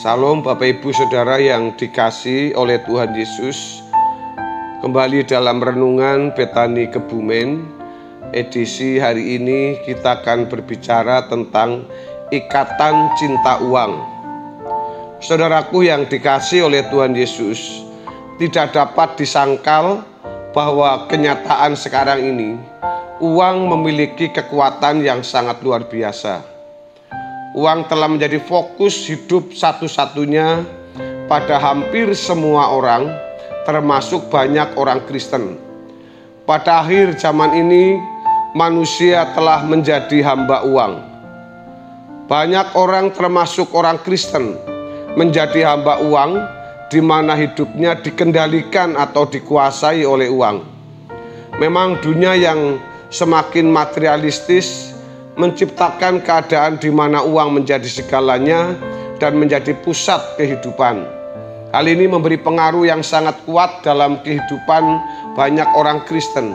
Salam Bapak Ibu Saudara yang dikasihi oleh Tuhan Yesus. Kembali dalam renungan Betani Kebumen. Edisi hari ini kita akan berbicara tentang ikatan cinta uang. Saudaraku yang dikasihi oleh Tuhan Yesus, tidak dapat disangkal bahwa kenyataan sekarang ini uang memiliki kekuatan yang sangat luar biasa. Uang telah menjadi fokus hidup satu-satunya pada hampir semua orang, termasuk banyak orang Kristen. Pada akhir zaman ini, manusia telah menjadi hamba uang. Banyak orang, termasuk orang Kristen, menjadi hamba uang, di mana hidupnya dikendalikan atau dikuasai oleh uang. Memang dunia yang semakin materialistis menciptakan keadaan di mana uang menjadi segalanya dan menjadi pusat kehidupan. Hal ini memberi pengaruh yang sangat kuat dalam kehidupan banyak orang Kristen.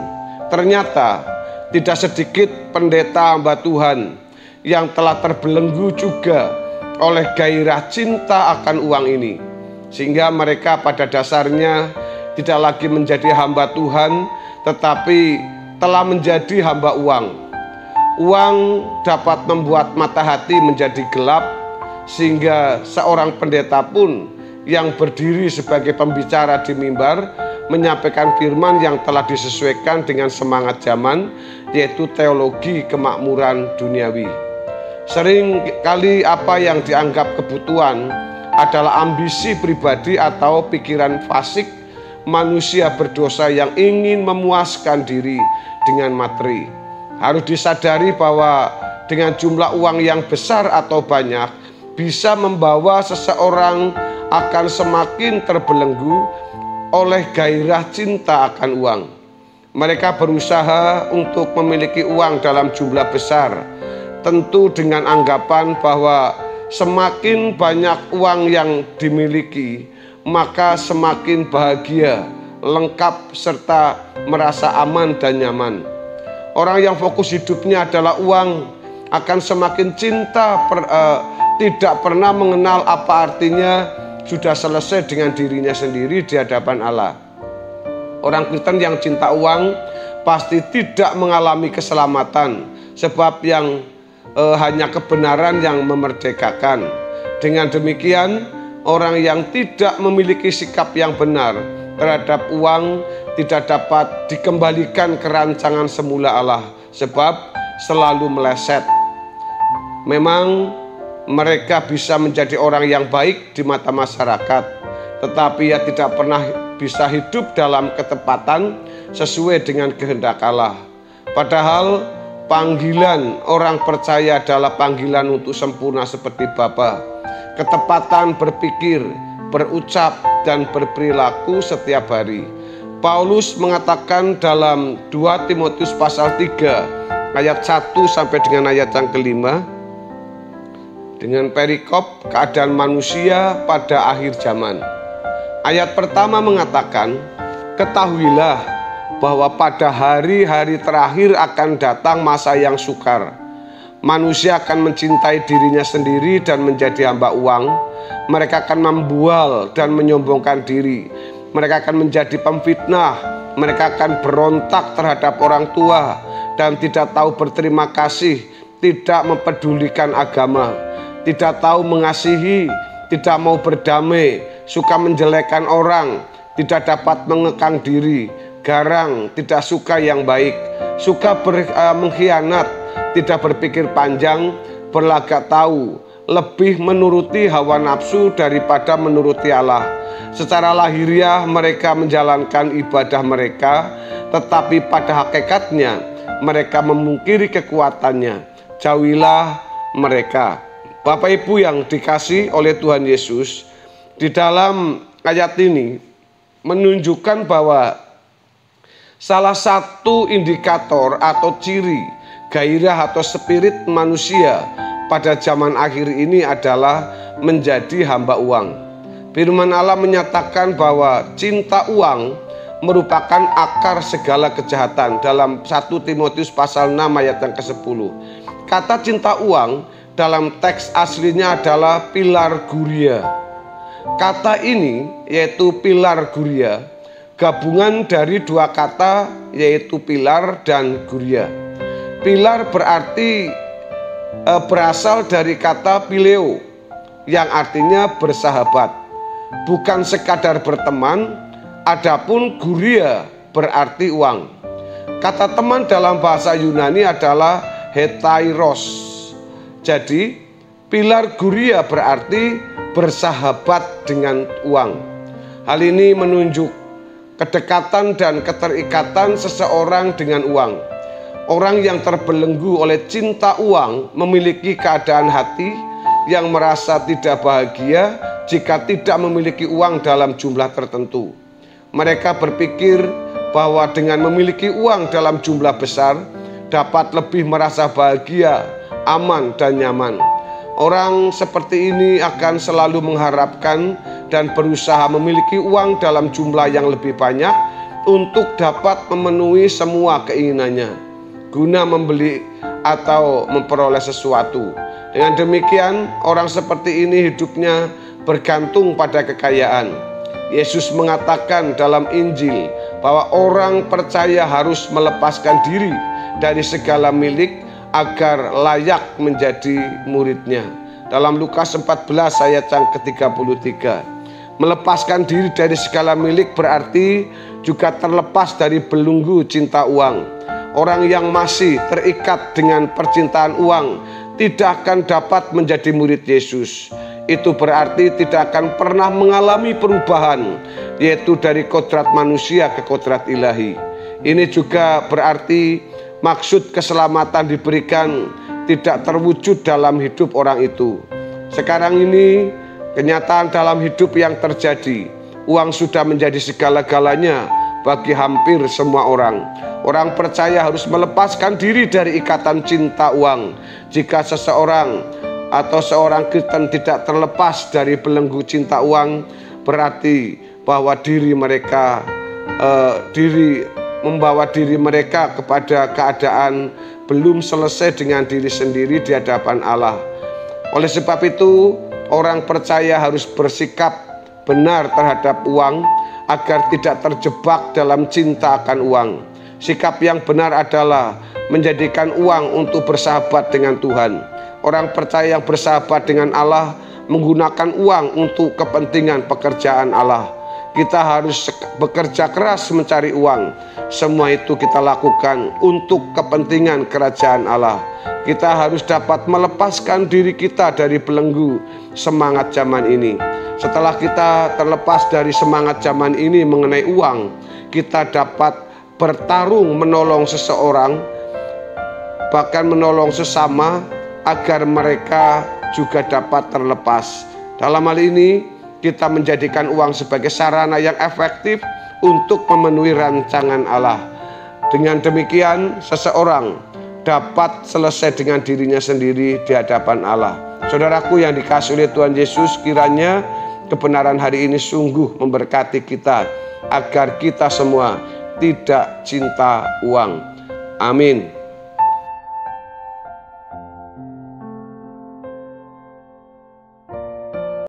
Ternyata tidak sedikit pendeta hamba Tuhan yang telah terbelenggu juga oleh gairah cinta akan uang ini, sehingga mereka pada dasarnya tidak lagi menjadi hamba Tuhan, tetapi telah menjadi hamba uang. Uang dapat membuat mata hati menjadi gelap, sehingga seorang pendeta pun yang berdiri sebagai pembicara di mimbar menyampaikan firman yang telah disesuaikan dengan semangat zaman, yaitu teologi kemakmuran duniawi. Sering kali apa yang dianggap kebutuhan adalah ambisi pribadi atau pikiran fasik manusia berdosa yang ingin memuaskan diri dengan materi. Harus disadari bahwa dengan jumlah uang yang besar atau banyak bisa membawa seseorang akan semakin terbelenggu oleh gairah cinta akan uang. Mereka berusaha untuk memiliki uang dalam jumlah besar, tentu dengan anggapan bahwa semakin banyak uang yang dimiliki, maka semakin bahagia, lengkap, serta merasa aman dan nyaman. Orang yang fokus hidupnya adalah uang akan semakin cinta, tidak pernah mengenal apa artinya sudah selesai dengan dirinya sendiri di hadapan Allah. Orang Kristen yang cinta uang pasti tidak mengalami keselamatan, sebab yang hanya kebenaran yang memerdekakan. Dengan demikian, orang yang tidak memiliki sikap yang benar terhadap uang tidak dapat dikembalikan ke rancangan semula Allah, sebab selalu meleset. Memang mereka bisa menjadi orang yang baik di mata masyarakat, tetapi ia tidak pernah bisa hidup dalam ketepatan sesuai dengan kehendak Allah. Padahal panggilan orang percaya adalah panggilan untuk sempurna seperti Bapa. Ketepatan berpikir, berucap, dan berperilaku setiap hari. Paulus mengatakan dalam 2 Timotius pasal 3 ayat 1 sampai dengan ayat yang kelima, dengan perikop keadaan manusia pada akhir zaman. Ayat pertama mengatakan, ketahuilah bahwa pada hari-hari terakhir akan datang masa yang sukar. Manusia akan mencintai dirinya sendiri dan menjadi hamba uang. Mereka akan membual dan menyombongkan diri. Mereka akan menjadi pemfitnah. Mereka akan berontak terhadap orang tua dan tidak tahu berterima kasih, tidak mempedulikan agama, tidak tahu mengasihi, tidak mau berdamai, suka menjelekkan orang, tidak dapat mengekang diri, garang, tidak suka yang baik, suka mengkhianat, tidak berpikir panjang, berlagak tahu, lebih menuruti hawa nafsu daripada menuruti Allah. Secara lahiriah mereka menjalankan ibadah mereka, tetapi pada hakikatnya mereka memungkiri kekuatannya. Jauhilah mereka. Bapak Ibu yang dikasihi oleh Tuhan Yesus, di dalam ayat ini menunjukkan bahwa salah satu indikator atau ciri gairah atau spirit manusia pada zaman akhir ini adalah menjadi hamba uang. Firman Allah menyatakan bahwa cinta uang merupakan akar segala kejahatan dalam 1 Timotius pasal 6 ayat yang ke-10. Kata cinta uang dalam teks aslinya adalah pilar guria. Kata ini yaitu pilar guria, gabungan dari dua kata yaitu pilar dan guria. Pilar berarti berasal dari kata pileo yang artinya bersahabat, bukan sekadar berteman. Adapun guria berarti uang. Kata teman dalam bahasa Yunani adalah hetairos. Jadi pilar guria berarti bersahabat dengan uang. Hal ini menunjuk kedekatan dan keterikatan seseorang dengan uang. Orang yang terbelenggu oleh cinta uang memiliki keadaan hati yang merasa tidak bahagia jika tidak memiliki uang dalam jumlah tertentu. Mereka berpikir bahwa dengan memiliki uang dalam jumlah besar dapat lebih merasa bahagia, aman, dan nyaman. Orang seperti ini akan selalu mengharapkan dan berusaha memiliki uang dalam jumlah yang lebih banyak untuk dapat memenuhi semua keinginannya guna membeli atau memperoleh sesuatu. Dengan demikian, orang seperti ini hidupnya bergantung pada kekayaan. Yesus mengatakan dalam Injil bahwa orang percaya harus melepaskan diri dari segala milik agar layak menjadi muridnya. Dalam Lukas 14 ayat yang ke-33. Melepaskan diri dari segala milik berarti juga terlepas dari belenggu cinta uang. Orang yang masih terikat dengan percintaan uang tidak akan dapat menjadi murid Yesus. Itu berarti tidak akan pernah mengalami perubahan, yaitu dari kodrat manusia ke kodrat ilahi. Ini juga berarti maksud keselamatan diberikan tidak terwujud dalam hidup orang itu. Sekarang ini kenyataan dalam hidup yang terjadi. Uang sudah menjadi segala-galanya bagi hampir semua orang. Orang percaya harus melepaskan diri dari ikatan cinta uang. Jika seseorang atau seorang Kristen tidak terlepas dari belenggu cinta uang, berarti bahwa membawa diri mereka kepada keadaan belum selesai dengan diri sendiri di hadapan Allah. Oleh sebab itu, orang percaya harus bersikap benar terhadap uang agar tidak terjebak dalam cinta akan uang. Sikap yang benar adalah menjadikan uang untuk bersahabat dengan Tuhan. Orang percaya yang bersahabat dengan Allah menggunakan uang untuk kepentingan pekerjaan Allah. Kita harus bekerja keras mencari uang. Semua itu kita lakukan untuk kepentingan kerajaan Allah. Kita harus dapat melepaskan diri kita dari belenggu semangat zaman ini. Setelah kita terlepas dari semangat zaman ini mengenai uang, kita dapat bertarung menolong seseorang, bahkan menolong sesama, agar mereka juga dapat terlepas. Dalam hal ini, kita menjadikan uang sebagai sarana yang efektif untuk memenuhi rancangan Allah. Dengan demikian, seseorang dapat selesai dengan dirinya sendiri di hadapan Allah. Saudaraku yang dikasihi oleh Tuhan Yesus, kiranya kebenaran hari ini sungguh memberkati kita agar kita semua tidak cinta uang. Amin.